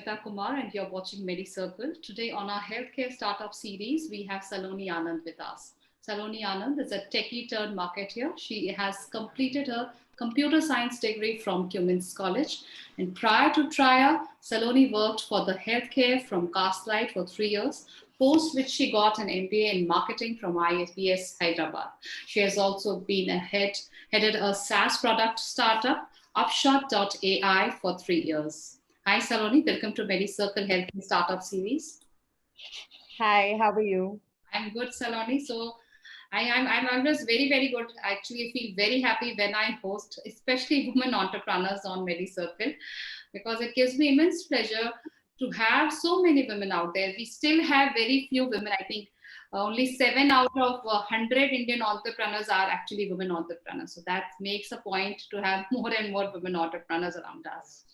Shweta Kumar, and you're watching MediCircle. Today, on our healthcare startup series, we have Saloni Anand with us. Saloni Anand is a techie turned marketeer. She has completed her computer science degree from Cummins College. And prior to Triya, Saloni worked for the healthcare from Castlight for 3 years, post which she got an MBA in marketing from ISBS Hyderabad. She has also been headed a SaaS product startup, Upshot.ai, for 3 years. Hi, Saloni. Welcome to MediCircle Health Startup Series. Hi, how are you? I'm good, Saloni. So I'm always very, very good. Actually, I feel very happy when I host, especially women entrepreneurs on MediCircle, because it gives me immense pleasure to have so many women out there. We still have very few women. I think only 7 out of 100 Indian entrepreneurs are actually women entrepreneurs. So that makes a point to have more and more women entrepreneurs around us.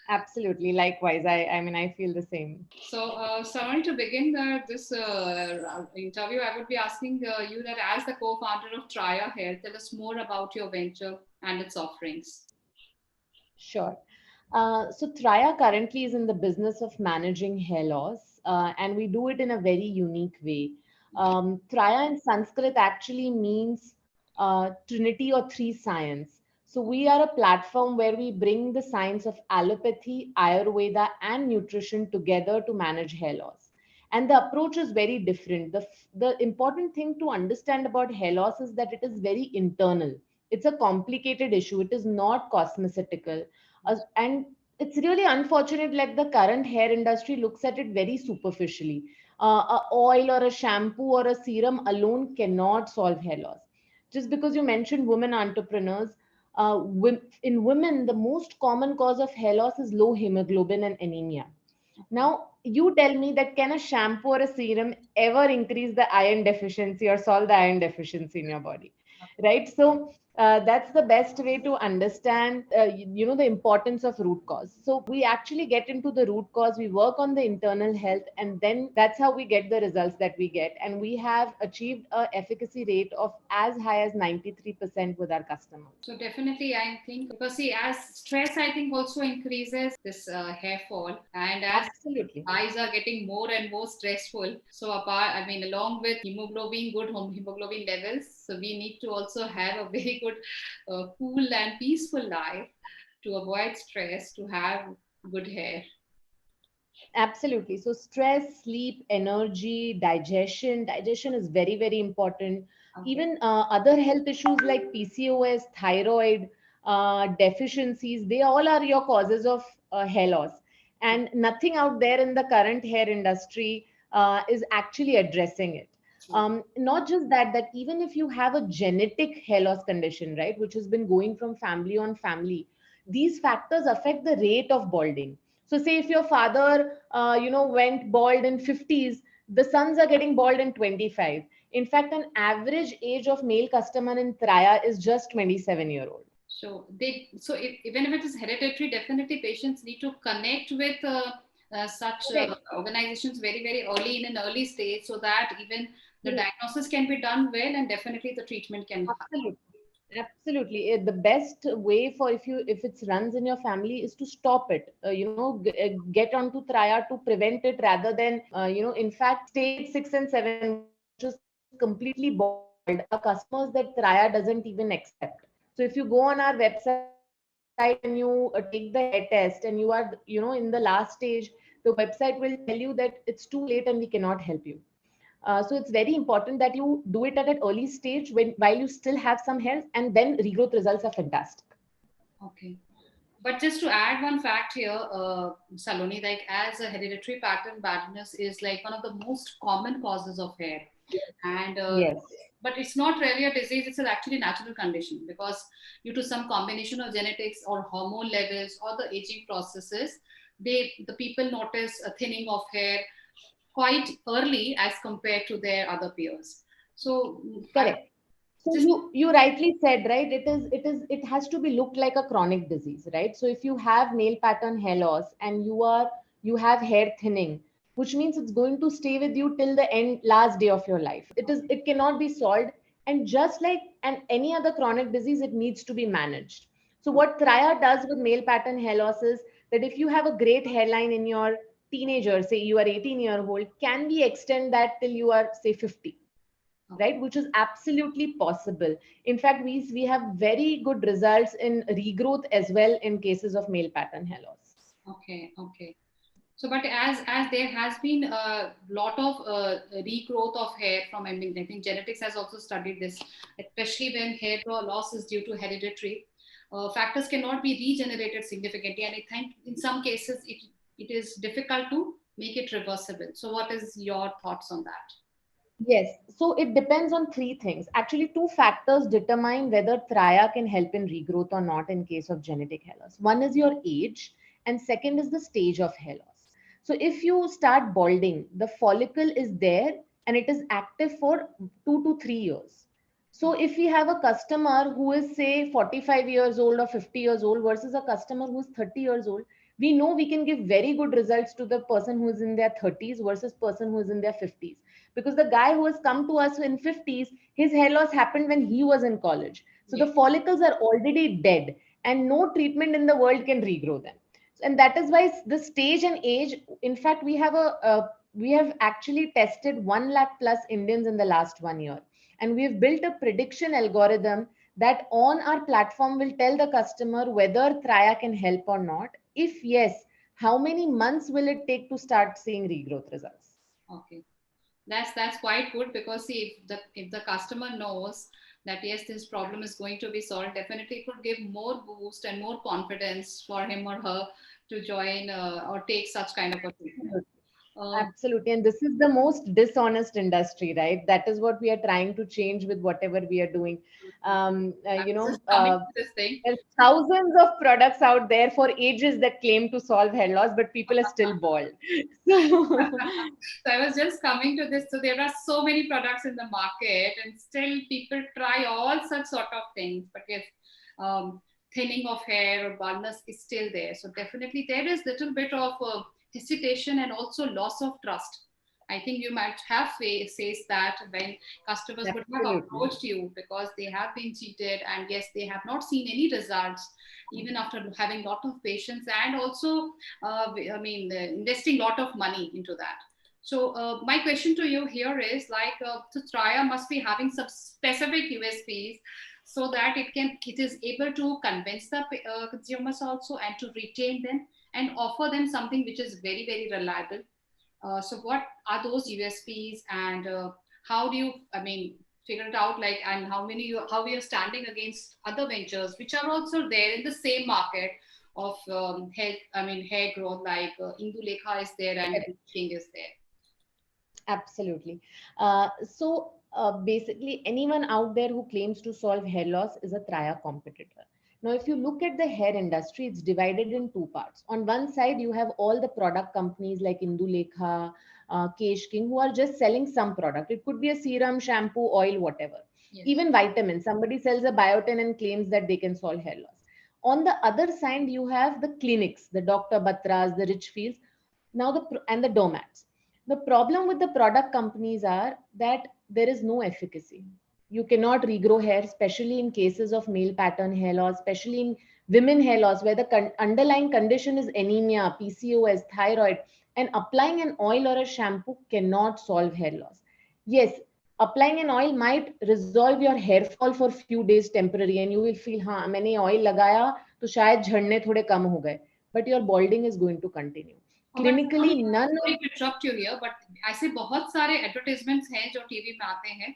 Absolutely. Likewise. I mean, I feel the same. So, Samani, to begin this interview, I would be asking you that as the co-founder of Triya Hair, tell us more about your venture and its offerings. Sure. So Traya currently is in the business of managing hair loss, and we do it in a very unique way. Traya in Sanskrit actually means Trinity or three science. So we are a platform where we bring the science of allopathy, Ayurveda, and nutrition together to manage hair loss. And the approach is very different. The important thing to understand about hair loss is that it is very internal. It's a complicated issue. It is not cosmeceutical, and it's really unfortunate like the current hair industry looks at it very superficially. A oil or a shampoo or a serum alone cannot solve hair loss. Just because you mentioned women entrepreneurs, in women the most common cause of hair loss is low hemoglobin and anemia. Now you tell me that can a shampoo or a serum ever increase the iron deficiency or solve the iron deficiency in your body, right? So that's the best way to understand the importance of root cause. So we actually get into the root cause, we work on the internal health, and then that's how we get the results that we get, and we have achieved a efficacy rate of as high as 93% with our customers. So definitely, I think because see, as stress, I think also increases this hair fall, and as Absolutely. eyes are getting more and more stressful. So apart, I mean, along with hemoglobin, good hemoglobin levels, so we need to also have a very good, cool and peaceful life to avoid stress, to have good hair. Absolutely. So stress, sleep, energy, digestion is very, very important. Okay. Even other health issues like PCOS, thyroid, deficiencies, they all are your causes of hair loss. And nothing out there in the current hair industry is actually addressing it. Not just that, that even if you have a genetic hair loss condition, right, which has been going from family on family, these factors affect the rate of balding. So say if your father, went bald in 50s, the sons are getting bald in 25. In fact, an average age of male customer in Traya is just 27-year-old. So even if it is hereditary, definitely patients need to connect with such Correct. organizations very, very early in an early stage so that even the Correct. diagnosis can be done well and definitely the treatment can happen. Absolutely. Absolutely. The best way for if it runs in your family is to stop it. Get onto Traya to prevent it rather than in fact stage 6 and 7, which is completely bald, are customers that Traya doesn't even accept. So if you go on our website and you take the hair test and you are in the last stage, the website will tell you that it's too late and we cannot help you. So it's very important that you do it at an early stage while you still have some health, and then regrowth results are fantastic. Okay. But just to add one fact here, Saloni, like as a hereditary pattern baldness is like one of the most common causes of hair. And Yes. but it's not really a disease, it's actually a natural condition because due to some combination of genetics or hormone levels or the aging processes, the people notice a thinning of hair quite early as compared to their other peers. So I Correct. So just you rightly said, right? It has to be looked like a chronic disease, right? So if you have nail pattern hair loss and you have hair thinning, which means it's going to stay with you till the end last day of your life. It cannot be solved. And just like any other chronic disease, it needs to be managed. So what Traya does with nail pattern hair loss is that if you have a great hairline in your teenager, say you are 18-year-old, can we extend that till you are say 50? Right, which is absolutely possible. In fact, we have very good results in regrowth as well in cases of male pattern hair loss. Okay, okay. So, but as there has been a lot of regrowth of hair from, I mean, I think genetics has also studied this, especially when hair loss is due to hereditary factors cannot be regenerated significantly, and I think in some cases it is difficult to make it reversible. So, what is your thoughts on that? Yes, so it depends on three things. Actually, two factors determine whether Traya can help in regrowth or not in case of genetic hair loss. One is your age, and second is the stage of hair loss. So if you start balding, the follicle is there and it is active for 2 to 3 years. So if we have a customer who is say 45 years old or 50 years old versus a customer who is 30 years old, we know we can give very good results to the person who is in their 30s versus person who is in their 50s, because the guy who has come to us in 50s, his hair loss happened when he was in college, so the Yes. follicles are already dead and no treatment in the world can regrow them. And that is why the stage and age, in fact we have actually tested 1 lakh plus Indians in the last 1 year, and we have built a prediction algorithm that on our platform will tell the customer whether Traya can help or not. If yes, how many months will it take to start seeing regrowth results? Okay. That's quite good, because see, if the customer knows that yes, this problem is going to be solved, definitely it would give more boost and more confidence for him or her to join or take such kind of a treatment. Absolutely. And this is the most dishonest industry, right? That is what we are trying to change with whatever we are doing. I was just coming to this thing. There's thousands of products out there for ages that claim to solve hair loss, but people are still bald. So, So I was just coming to this. So there are so many products in the market, and still people try all such sort of things. But yes, um, thinning of hair or baldness is still there. So definitely there is little bit of hesitation and also loss of trust. I think you might have faced that when customers would have absolutely. approached you because they have been cheated, and yes, they have not seen any results even after having lot of patience, and also I mean, investing a lot of money into that. So my question to you here is like, so Traya must be having some specific USPs so that it is able to convince the consumers also, and to retain them and offer them something which is very, very reliable. So what are those USPs, and how do you, I mean, figure it out, like, and how we are standing against other ventures which are also there in the same market of hair growth, like Indulekha is there and King is there. Absolutely. Basically, anyone out there who claims to solve hair loss is a Traya competitor. Now, if you look at the hair industry, it's divided in two parts. On one side, you have all the product companies like Indulekha, Kesh King, who are just selling some product. It could be a serum, shampoo, oil, whatever. Yes. Even vitamins. Somebody sells a biotin and claims that they can solve hair loss. On the other side, you have the clinics, the Dr. Batras, the Richfields, and the Domats. The problem with the product companies are that there is no efficacy. You cannot regrow hair, especially in cases of male pattern hair loss, especially in women hair loss, where the underlying condition is anemia, PCOS, thyroid, and applying an oil or a shampoo cannot solve hair loss. Yes, applying an oil might resolve your hair fall for few days temporary, and you will feel, हाँ मैंने oil लगाया तो शायद झड़ने थोड़े कम हो गए, but your balding is going to continue. Clinically, None sorry of to interrupt you here, but ऐसे बहुत सारे advertisements हैं जो टीवी में आते हैं.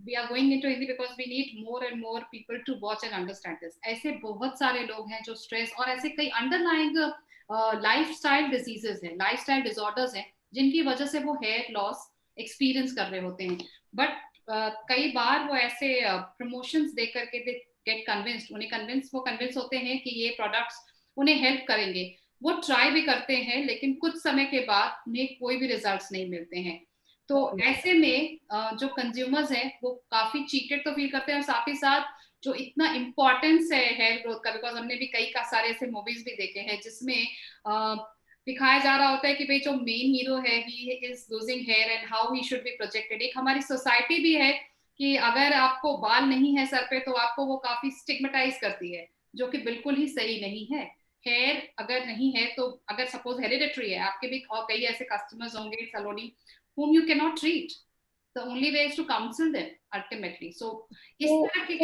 We are going into Hindi because we need more and more people to watch and understand this. ऐसे बहुत सारे लोग हैं जो stress और ऐसे कई underlying lifestyle diseases हैं, lifestyle disorders हैं, जिनकी वजह से वो hair loss experience कर रहे होते हैं. But कई बार वो ऐसे promotions दे करके they get convinced, वो convince होते हैं कि ये products उन्हें help करेंगे. वो ट्राई भी करते हैं, लेकिन कुछ समय के बाद उन्हें कोई भी रिजल्ट्स नहीं मिलते हैं. तो ऐसे में जो कंज्यूमर्स हैं वो काफी चीटेड तो फील करते हैं, और साथ ही साथ जो इतना इम्पोर्टेंस है हेयर ग्रोथ का, बिकॉज हमने भी कई सारे ऐसे मूवीज भी देखे हैं जिसमें दिखाया जा रहा होता है कि भाई जो मेन हीरो है he is losing hair and how he should be projected. एक हमारी सोसाइटी भी है कि अगर आपको बाल नहीं है सर पे तो आपको वो काफी स्टिग्मेटाइज करती है, जो कि बिल्कुल ही सही नहीं है. हेयर अगर नहीं है तो अगर सपोज हेरिडिटरी है, आपके भी कई ऐसे कस्टमर्स होंगे सलोनी whom you cannot treat, the only way is to counsel them ultimately. So इस तरह के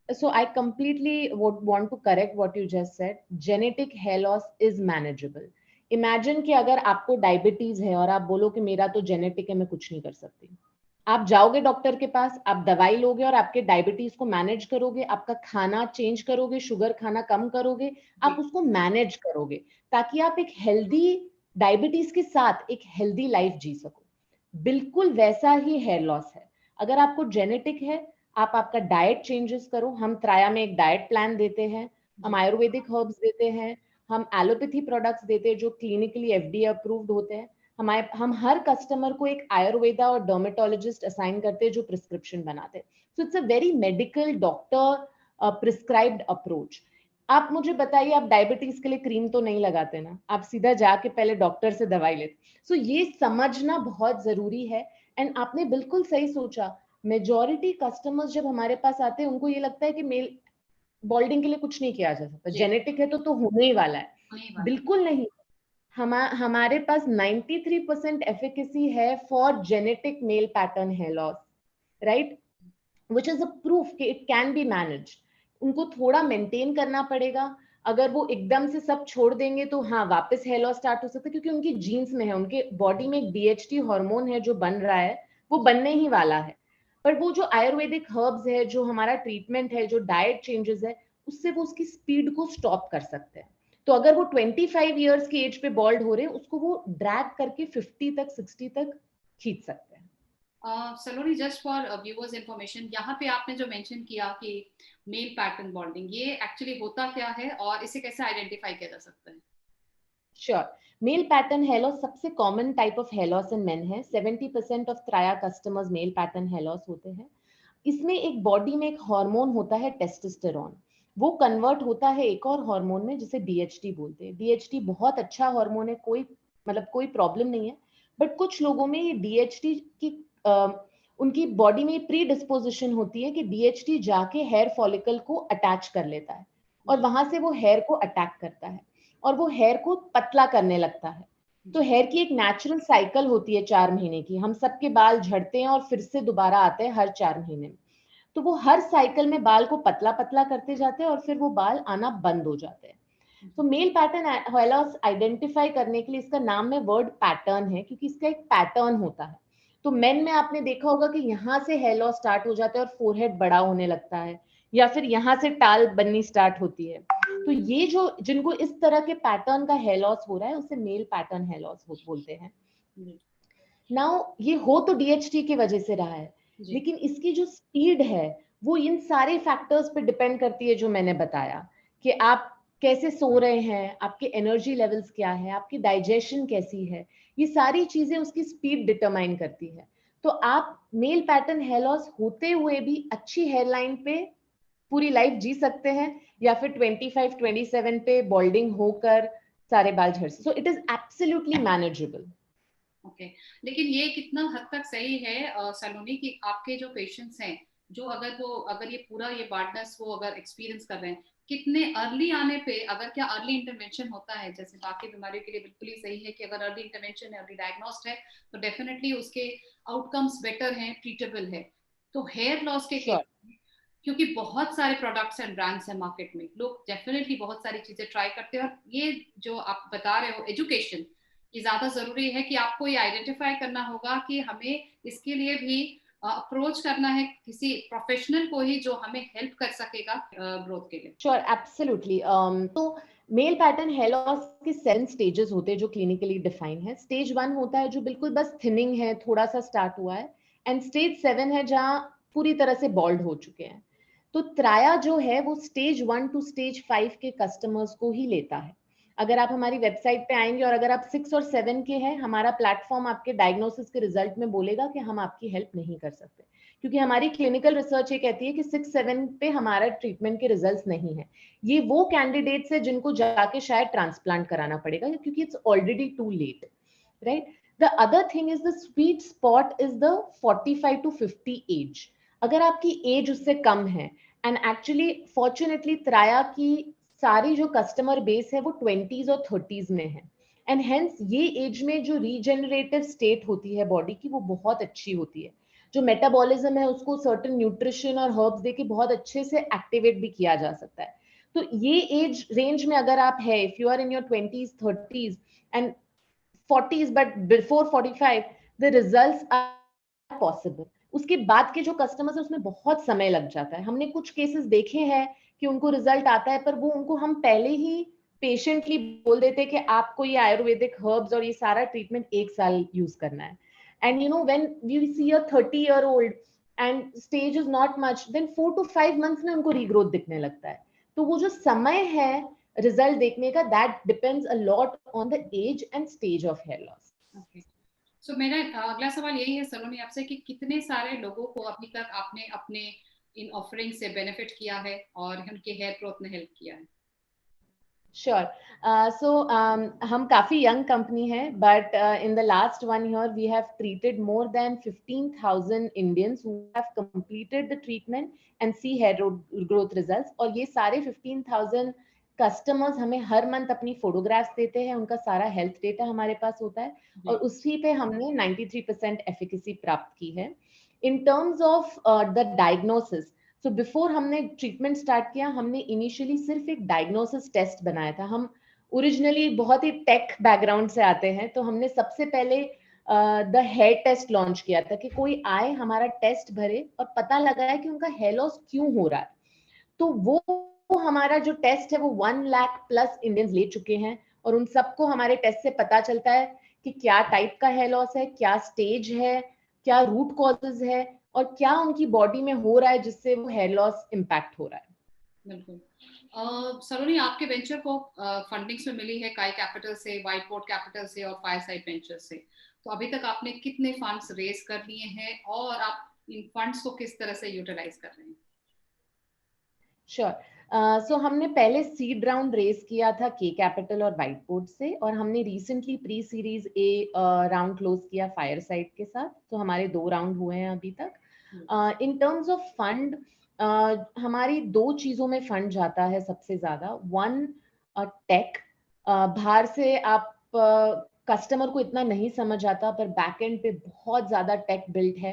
So case I completely would want to correct what you just said. Genetic hair loss is manageable. Imagine कि अगर आपको diabetes है और आप बोलो कि मेरा तो जेनेटिक है, मैं कुछ नहीं कर सकती, आप जाओगे डॉक्टर के पास, आप दवाई लोगे और आपके डायबिटीज को मैनेज करोगे, आपका खाना चेंज करोगे, शुगर खाना कम करोगे, आप उसको मैनेज करोगे ताकि आप एक हेल्दी डायबिटीज के साथ एक हेल्दी लाइफ जी सको। बिल्कुल वैसा ही हेयर लॉस है। अगर आपको जेनेटिक है, आप आपका डाइट चेंजेस करो। हम त्राया में एक डाइट प्लान देते हैं, हम आयुर्वेदिक हर्ब्स देते हैं, हम एलोपैथी प्रोडक्ट्स देते हैं जो क्लिनिकली एफडीए अप्रूव्ड होते हैं। हम हर कस्टमर को एक आयुर्वेदा और डर्मेटोलॉजिस्ट असाइन करते हैं जो प्रिस्क्रिप्शन बनाते हैं। So it's a very medical doctor prescribed approach. आप मुझे बताइए, आप डायबिटीज के लिए क्रीम तो नहीं लगाते ना, आप सीधा जाके पहले डॉक्टर से दवाई लेते। सो ये समझना बहुत जरूरी है। एंड आपने बिल्कुल सही सोचा, मेजॉरिटी कस्टमर्स जब हमारे पास आते हैं उनको ये लगता है कि मेल बॉल्डिंग के लिए कुछ नहीं किया जा सकता, जेनेटिक है तो होने ही वाला है। बिल्कुल नहीं। हमारे पास 93% एफिकेसी है for genetic male pattern hair loss, right, which is a proof कि इट कैन बी मैनेज। उनको थोड़ा मेंटेन करना पड़ेगा। अगर वो एकदम से सब छोड़ देंगे तो हाँ, वापस हेयर लॉस स्टार्ट हो सकता है, क्योंकि उनकी जीन्स में है, उनके बॉडी में एक डीएचटी हार्मोन है जो बन रहा है, वो बनने ही वाला है। पर वो जो आयुर्वेदिक हर्ब्स है, जो हमारा ट्रीटमेंट है, जो डाइट चेंजेस है, उससे वो उसकी स्पीड को स्टॉप कर सकते हैं। तो अगर वो 25 ईयर्स की एज पे बॉल्ड हो रहे हैं, उसको वो ड्रैग करके 50 तक 60 तक खींच सकते हैं। सलोनी, जस्ट फॉर व्यूअर्स इंफॉर्मेशन, यहाँ पे आपने जो मेंशन किया कि मेल पैटर्न बॉल्डिंग, ये एक्चुअली होता क्या है और इसे कैसे आइडेंटिफाई किया जा सकता है? Sure. Male pattern hair loss सबसे common type of hair loss in men है। 70% of Traya customers male pattern hair loss होते हैं। इसमें एक बॉडी में एक हार्मोन होता है टेस्टोस्टेरोन, वो कन्वर्ट होता है एक और हार्मोन में जिसे डीएचटी बोलते हैं। डीएचटी बहुत अच्छा हार्मोन है, कोई प्रॉब्लम नहीं है। बट कुछ लोगों में ये डीएचटी की उनकी बॉडी में प्री डिस्पोजिशन होती है कि डीएचटी जाके हेयर फॉलिकल को अटैच कर लेता है और वहां से वो हेयर को अटैक करता है और वो हेयर को पतला करने लगता है। तो हेयर की एक नेचुरल साइकिल होती है 4 महीने की। हम सबके बाल झड़ते हैं और फिर से दोबारा आते हैं हर 4 महीने में। तो वो हर साइकिल में बाल को पतला पतला करते जाते हैं और फिर वो बाल आना बंद हो जाते हैं। तो male pattern hair loss identify करने के लिए इसका नाम में वर्ड पैटर्न है, क्योंकि इसका एक पैटर्न होता है। तो मेन में आपने देखा होगा कि यहाँ से हेयर लॉस स्टार्ट हो जाता है और फोरहेड बड़ा होने लगता है, या फिर यहाँ से टाल बननी स्टार्ट होती है। तो ये जो जिनको इस तरह के पैटर्न का हेयर लॉस हो रहा है उसे मेल पैटर्न हेयर लॉस बोलते हैं। नाउ ये हो तो डीएचटी की वजह से रहा है, लेकिन इसकी जो स्पीड है वो इन सारे फैक्टर्स पे डिपेंड करती है जो मैंने बताया, कि आप कैसे सो रहे हैं, आपके एनर्जी लेवल्स क्या है, आपकी डाइजेशन कैसी है, ये सारी चीजें उसकी स्पीड डिटरमाइन करती है। तो आप मेल पैटर्न हेयर लॉस होते हुए भी अच्छी हेयरलाइन पे पूरी लाइफ जी सकते हैं, या फिर 25-27 पे बॉल्डिंग होकर सारे बाल झड़। So it is absolutely manageable. Okay, लेकिन ये कितना हद तक सही है सलोनी, कि आपके जो पेशेंट्स हैं, जो अगर ये पूरा ये बार्डनेस वो अगर एक्सपीरियंस कर रहे हैं, कितने अर्ली आने पे, अगर क्या अर्ली इंटरवेंशन होता है, जैसे बाकी बीमारियों के लिए बिल्कुल ही सही है कि अगर अर्ली इंटरवेंशन है, अर्ली डायग्नोस्ड है, तो डेफिनेटली उसके आउटकम्स बेटर हैं, ट्रीटेबल है। तो हेयर लॉस के केस, क्योंकि बहुत सारे प्रोडक्ट्स एंड ब्रांड्स हैं मार्केट में, लोग डेफिनेटली बहुत सारी चीजें ट्राई करते हैं, और ये जो आप बता रहे हो एजुकेशन, ये ज्यादा जरूरी है कि आपको ये आइडेंटिफाई करना होगा कि हमें इसके लिए भी अप्रोच करना है किसी प्रोफेशनल को ही, जो हमें हेल्प कर सकेगा ग्रोथ के लिए। Sure, absolutely. तो मेल पैटर्न हेयर लॉस के 7 स्टेजेस होते हैं जो क्लिनिकली डिफाइन है। स्टेज 1 होता है जो बिल्कुल बस थिनिंग है, थोड़ा सा स्टार्ट हुआ है, एंड स्टेज 7 है जहां पूरी तरह से बॉल्ड हो चुके हैं। तो त्राया जो है वो स्टेज 1 टू स्टेज 5 के कस्टमर्स को ही लेता है। अगर आप हमारी वेबसाइट पे आएंगे और अगर आप 6 और 7 के हैं, हमारा प्लेटफॉर्म आपके डायग्नोसिस के रिजल्ट में बोलेगा कि हम आपकी हेल्प नहीं कर सकते, क्योंकि हमारी क्लिनिकल रिसर्च ये कहती है कि 6-7 पे हमारा ट्रीटमेंट के रिजल्ट्स नहीं है। ये वो कैंडिडेट्स है जिनको जाके शायद ट्रांसप्लांट कराना पड़ेगा, क्योंकि it's already too late, right. The other thing is the sweet spot is the 45 to 50 age. अगर आपकी एज उससे कम है, एंड एक्चुअली फॉर्चुनेटली त्राया की सारी जो कस्टमर बेस है वो 20s और 30s में है, एंड हेंस ये एज में जो रीजेनरेटिव स्टेट होती है बॉडी की वो बहुत अच्छी होती है। जो मेटाबॉलिज्म है उसको सर्टेन न्यूट्रिशन और हर्ब्स देके बहुत अच्छे से एक्टिवेट भी किया जा सकता है। तो ये एज रेंज में अगर आप है, if you are in your 20s 30s and 40s but before 45, the results are possible. उसके बाद के जो कस्टमर्स है उसमें बहुत समय लग जाता है। हमने कुछ केसेस देखे हैं कि उनको रिजल्ट आता है, पर वो उनको हम पहले ही पेशेंटली बोल देते हैं कि आपको ये आयुर्वेदिक हर्ब्स और ये सारा ट्रीटमेंट 1 साल यूज करना है। And you know when we see a 30-year-old and stage is not much, then 4 to 5 months में उनको रीग्रोथ दिखने लगता है। तो वो जो समय है रिजल्ट देखने का, that depends a lot on the age and stage of hair loss. Okay, so मेरा अगला सवाल यही है सलोनी आपसे कि कितने सारे लोगों को अभी तक आपने अपने इन ऑफरिंग से बेनिफिट किया है और उनके हेयर ग्रोथ में हेल्प किया है? Sure. हम काफी young company है, but in the last 1 year we have treated more than 15,000 Indians who have completed the treatment and see hair growth results. और ये सारे 15,000 कस्टमर्स हमें हर मंथ अपनी फोटोग्राफ्स देते हैं, उनका सारा हेल्थ डेटा हमारे पास होता है और उसी पे हमने 93% एफिकेसी प्राप्त की है। In terms of the diagnosis, तो बिफोर हमने ट्रीटमेंट स्टार्ट किया, हमने इनिशियली सिर्फ एक डायग्नोसिस टेस्ट बनाया था। हम ओरिजिनली बहुत ही टेक बैकग्राउंड से आते हैं, तो हमने सबसे पहले द हेयर टेस्ट लॉन्च किया था कि कोई आए, हमारा टेस्ट भरे और पता लगाए कि उनका हेयर लॉस क्यों हो रहा है। तो वो हमारा जो टेस्ट है वो 1 लाख प्लस इंडियंस ले चुके हैं और उन सबको हमारे टेस्ट से पता चलता है कि क्या टाइप का हेयर लॉस है, क्या स्टेज है, क्या रूट कॉजेज है और क्या उनकी बॉडी में हो रहा है जिससे वो हेयर लॉस इम्पैक्ट हो रहा है। बिल्कुल। सलोनी, आपके वेंचर को फंडिंग्स में मिली है काई कैपिटल से, व्हाइट बोर्ड कैपिटल से और फायरसाइड वेंचर से। तो अभी तक आपने कितने फंड्स रेज कर लिए हैं और आप इन फंड्स को किस तरह से यूटिलाइज कर रहे हैं? श्योर। सो हमने पहले सीड राउंड रेस किया था के कैपिटल और व्हाइट बोर्ड से, और हमने recently pre series A round close किया फायरसाइड के साथ। तो हमारे 2 राउंड हुए हैं अभी तक। इन टर्म्स ऑफ फंड, हमारी 2 चीजों में फंड जाता है सबसे ज्यादा। One, tech. बाहर से आप कस्टमर को इतना नहीं समझ आता, पर बैक एंड पे बहुत ज्यादा टेक बिल्ट है।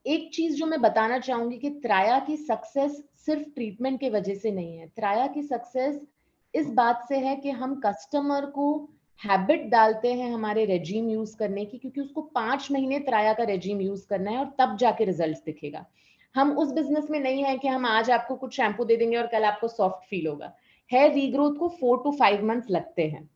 एक चीज जो मैं बताना चाहूंगी कि त्राया की सक्सेस सिर्फ ट्रीटमेंट के वजह से नहीं है। त्राया की सक्सेस इस बात से है कि हम कस्टमर को हैबिट डालते हैं हमारे रेजीम यूज करने की, क्योंकि उसको 5 महीने त्राया का रेजीम यूज करना है और तब जाके रिजल्ट्स दिखेगा। हम उस बिजनेस में नहीं है कि हम आज आपको कुछ शैम्पू दे देंगे और कल आपको सॉफ्ट फील होगा। हेयर रीग्रोथ को 4 to 5 months लगते हैं।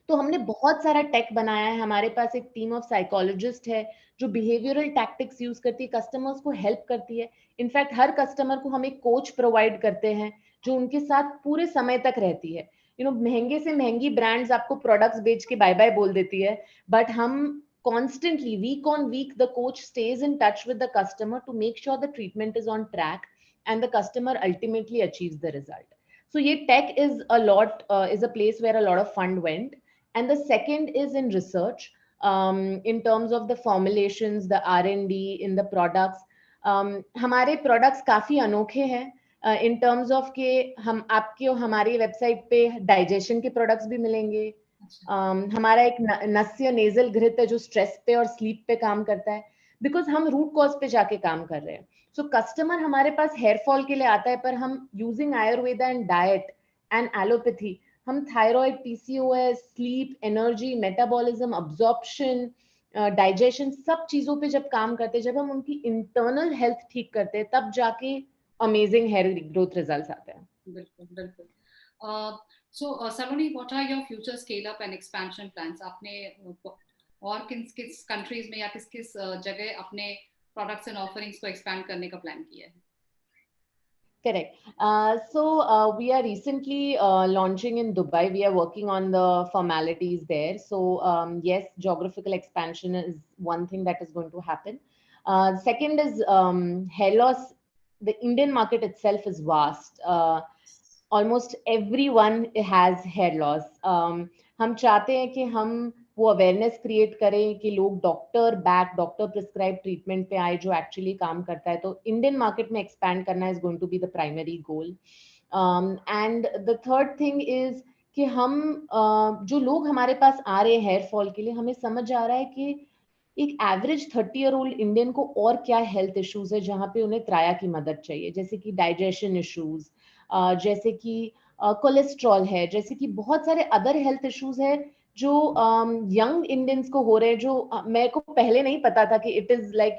तो हमने बहुत सारा टेक बनाया है। हमारे पास एक टीम ऑफ साइकोलॉजिस्ट है जो बिहेवियरल टैक्टिक्स यूज करती है, कस्टमर्स को हेल्प करती है। इनफैक्ट हर कस्टमर को हम एक कोच प्रोवाइड करते हैं जो उनके साथ पूरे समय तक रहती है। महंगे से महंगी ब्रांड्स आपको प्रोडक्ट्स बेच के बाय बाय बोल देती है, बट हम constantly week on week the coach stays in touch with the customer to make sure the treatment is on track and the customer ultimately achieves the result. So ye tech is a lot, is a place where a lot of fund went. And the second is in research, in terms of the formulations, the R&D in the products. हमारे products काफी अनोखे हैं in terms of के हम आपके हमारी website पे digestion के products भी मिलेंगे। हमारा एक नस्य नेजल घृत है जो स्ट्रेस पे और स्लीप पे काम करता है, बिकॉज हम रूट कॉज पे जाके काम कर रहे हैं। सो कस्टमर हमारे पास हेयर फॉल के लिए आता है, पर हम using Ayurveda and diet and allopathy, हम thyroid, PCOS, sleep, energy, metabolism, absorption, digestion, सब चीजों पे जब काम करते हैं, जब हम उनकी इंटरनल हेल्थ ठीक करते हैं, तब जाके अमेजिंग हेयर ग्रोथ रिजल्ट्स आते हैं। बिल्कुल बिल्कुल। So Saloni, what are your future scale up and expansion plans? आपने और किस किस कंट्रीज में या किस किस जगह अपने प्रोडक्ट्स एंड ऑफरिंग्स को एक्सपैंड करने का प्लान किया है? Correct. We are recently launching in Dubai. We are working on the formalities there. So, yes, geographical expansion is one thing that is going to happen. Second is hair loss. The Indian market itself is vast. Almost everyone has hair loss. हम चाहते हैं कि हम वो awareness create करें कि लोग doctor prescribe treatment पे आए जो एक्चुअली काम करता है। तो इंडियन मार्केट में एक्सपैंड करना is going to be the primary goal. And the third thing is कि हम जो लोग हमारे पास आ रहे हैं हेयर फॉल के लिए, हमें समझ आ रहा है कि एक एवरेज 30-year-old इंडियन को और क्या हेल्थ इश्यूज है जहाँ पे उन्हें त्राया की मदद चाहिए, जैसे कि डाइजेशन इश्यूज, जैसे कि कोलेस्ट्रॉल है, जैसे कि बहुत सारे अदर हेल्थ इश्यूज है जो यंग इंडियंस को हो रहे हैं, जो मेरे को पहले नहीं पता था कि it is like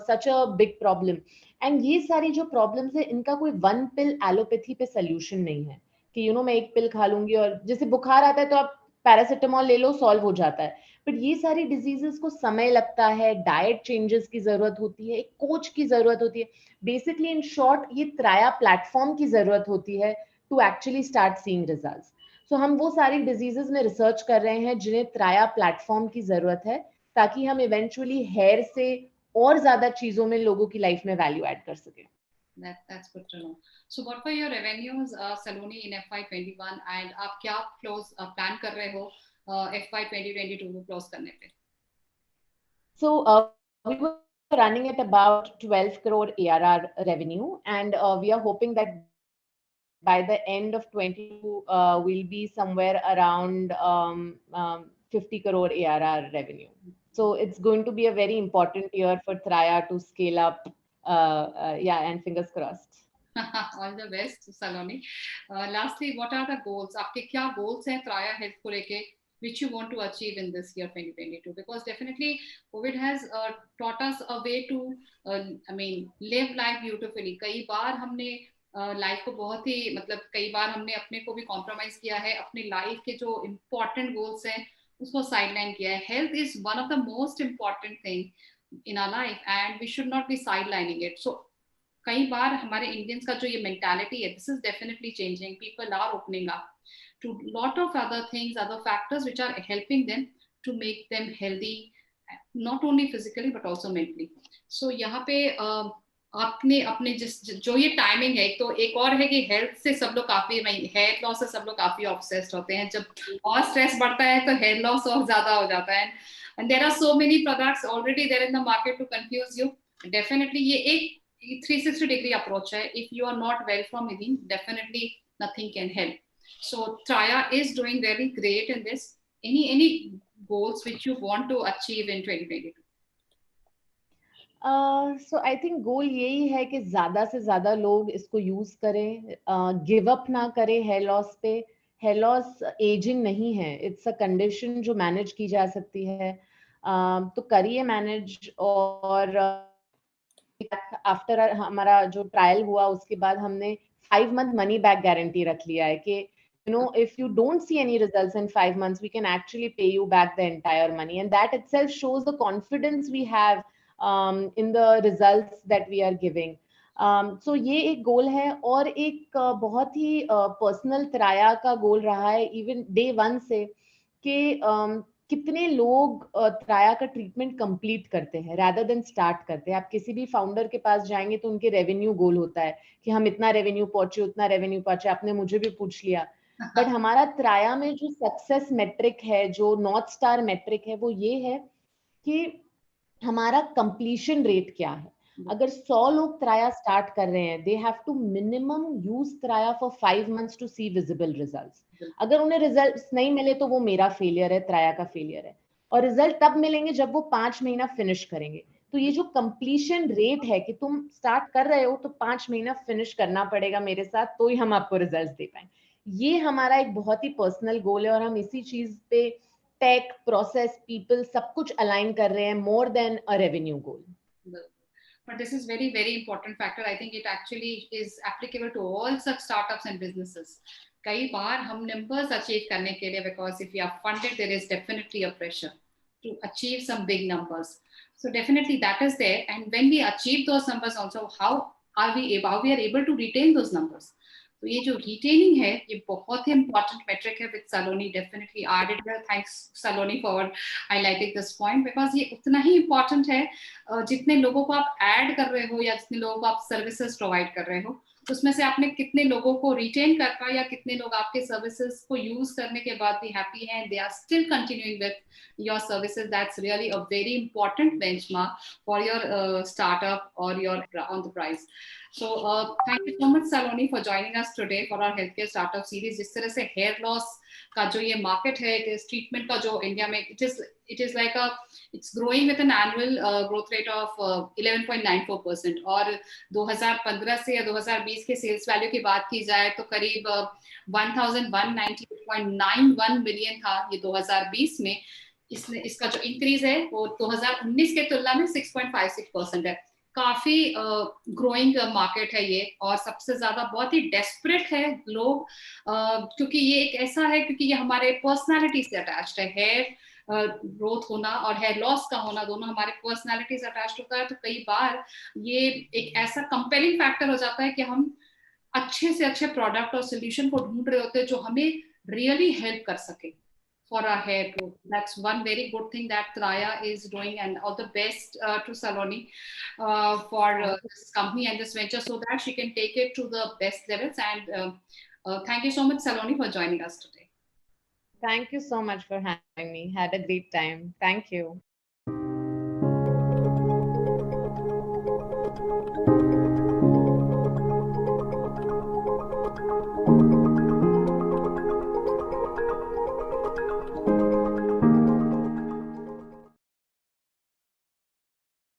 such a big problem. And ये सारी जो प्रॉब्लम्स है, इनका कोई वन पिल एलोपैथी पे सोल्यूशन नहीं है कि मैं एक पिल खा लूंगी और जैसे बुखार आता है तो आप पैरासिटामोल ले लो, सॉल्व हो जाता है। बट ये सारी डिजीजेस को समय लगता है, डाइट चेंजेस की जरूरत होती है, एक कोच की जरूरत होती है। बेसिकली इन शॉर्ट, ये त्राया प्लेटफॉर्म की जरूरत होती है to actually start seeing results. So हम वो सारी डिजीजेस में रिसर्च कर रहे हैं जिन्हें त्राया प्लेटफॉर्म की जरूरत है, ताकि हम इवेंचुअली हेयर से और ज्यादा चीजों में लोगों की लाइफ में वैल्यू ऐड कर सके। That's good to know. So what were your revenues, Saloni, in FY21, and आप क्या close plan कर रहे हो FY 2022 को close करने पे? So we were running at about 12 crore ARR revenue, and we are hoping that by the end of 22, we'll be somewhere around 50 crore ARR revenue. So it's going to be a very important year for Traya to scale up. Yeah, and fingers crossed. All the best, Saloni. Lastly, what are the goals? आपके क्या goals हैं Traya Health को लेके, which you want to achieve in this year 2022? Because definitely COVID has taught us a way to, live life beautifully. कई बार हमने life को बहुत ही कई बार हमने अपने को भी कॉम्प्रोमाइज किया है, अपने लाइफ के जो इम्पोर्टेंट गोल्स हैं उसको साइडलाइन किया है. Health is one of the most important thing in our life and we should not be sidelining it. So कई बार हमारे इंडियंस का जो ये मेंटालिटी है, this is definitely changing. People are opening up to lot of other things, other factors which are helping them to make them healthy, not only physically but also mentally. So यहाँ पे आपने अपने जिस जो ये timing है, तो एक और है कि हेल्थ से सब लोग काफी, हेयर लॉस से सब लोग काफी ऑब्सेस्ड होते हैं. जब और स्ट्रेस बढ़ता है तो हेयर लॉस और ज्यादा हो जाता है. And there are so many products already there in the market to confuse you. Definitely ये एक 360 degree approach hai. If you are not well from within, definitely nothing can help. So Traya is doing very great in this. Any goals which you want to achieve in 2022? So I think गोल यही है कि ज्यादा से ज्यादा लोग इसको use करें, give up ना करें हेयर लॉस पे. हेयर लॉस एजिंग नहीं है, इट्स अ कंडीशन जो मैनेज की जा सकती है. तो करिए मैनेज. और आफ्टर हमारा जो ट्रायल हुआ उसके बाद हमने 5 month मनी बैक गारंटी रख लिया है कि if you don't see any results in 5 months, we can actually pay you back the entire money. And that itself shows the confidence we have in the results that we are giving. So ये एक गोल है. और एक बहुत ही personal त्राया का गोल रहा है even day one से, कि कितने लोग त्राया का ट्रीटमेंट कंप्लीट करते हैं रादर देन स्टार्ट करते हैं. आप किसी भी फाउंडर के पास जाएंगे तो उनके रेवेन्यू गोल होता है कि हम इतना रेवेन्यू पहुंचे, उतना रेवेन्यू पहुंचे. आपने मुझे भी पूछ लिया. बट हमारा त्राया में जो सक्सेस मेट्रिक है, जो नॉर्थ स्टार मेट्रिक है, वो ये है कि हमारा कंप्लीशन रेट क्या है. अगर 100 लोग त्राया स्टार्ट कर रहे हैं, they have to minimum use Traya for 5 months to see visible results. अगर उन्हें रिजल्ट्स नहीं मिले तो वो मेरा फेलियर है, त्राया का फेलियर है. और रिजल्ट तब मिलेंगे जब वो 5 महीना फिनिश करेंगे. तो ये जो कंप्लीशन रेट है कि तुम स्टार्ट कर रहे हो तो 5 महीना फिनिश करना पड़ेगा मेरे साथ, तो ही हम आपको रिजल्ट दे पाए. ये हमारा एक बहुत ही पर्सनल गोल है और हम इसी चीज पे टेक, प्रोसेस, पीपल सब कुछ अलाइन कर रहे हैं, more than a revenue goal. But this is very, very important factor. I think it actually is applicable to all such startups and businesses. कई बार हम numbers achieve करने के लिए, because if you are funded, there is definitely a pressure to achieve some big numbers. So definitely that is there. And when we achieve those numbers also, how we are able to retain those numbers. तो ये जो retaining है, ये बहुत ही important metric है with Saloni. Definitely added there. Thanks Saloni for highlighting this point, because ये उतना ही important है जितने लोगों को आप ऐड कर रहे हो या जितने लोगों को आप सर्विसेज प्रोवाइड कर रहे हो. उसमें से आपने कितने लोगों को रिटेन कर पाया, या कितने लोग आपके सर्विसेज को यूज करने के बाद भी हैप्पी हैं, they are still continuing with your services. That's really a very important benchmark for your startup or your enterprise. So thank you so much, Saloni, for joining us today for our healthcare startup series. जिस तरह से hair loss का जो ये market है, it is treatment का जो India में it is like it's growing with an annual growth rate of 11.94%. और 2015 से या 2020 के sales value की बात की जाए तो करीब 1198.91 मिलियन था ये 2020 में. इसका जो इंक्रीज है वो 2019 के तुलना में 6.56% है. काफी ग्रोइंग मार्केट है ये, और सबसे ज्यादा बहुत ही डेस्परेट है लोग, क्योंकि ये एक ऐसा है, क्योंकि ये हमारे पर्सनालिटी से अटैच्ड है. हेयर ग्रोथ होना और हेयर लॉस का होना दोनों हमारे पर्सनालिटी से अटैच्ड होता है. तो कई बार ये एक ऐसा कंपेलिंग फैक्टर हो जाता है कि हम अच्छे से अच्छे प्रोडक्ट और सोल्यूशन को ढूंढ रहे होते हैं जो हमें रियली हेल्प कर सके for our hair growth. That's one very good thing that Traya is doing, and all the best to Saloni for this company and this venture, so that she can take it to the best levels. And thank you so much, Saloni, for joining us today. Thank you so much for having me. Had a great time. Thank you.